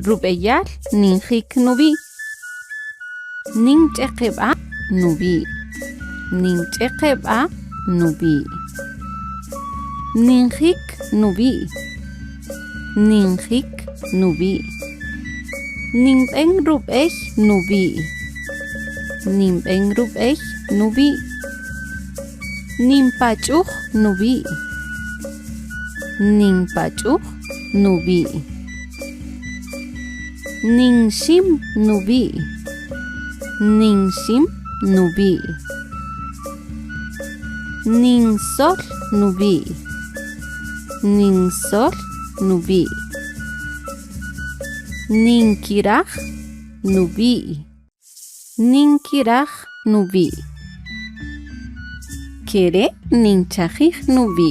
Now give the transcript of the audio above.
rub'eyal ninjik nubi. Ninch'eqeb'a nubi. Ninch'eqeb'a nubi. Ninjik nubi. Ninjik nubi. Ninb'en rub'ey nubi. Ninb'en rub'ey nubi. Ninpach'uj nubi. Ninpach'uj nubi. Ninxim nubi. Ninxim nubi. Ninsol nubi. Ninsol nubi. Ninkiraj nubi. Ninkiraj nubi. Kere ninchajij nubi.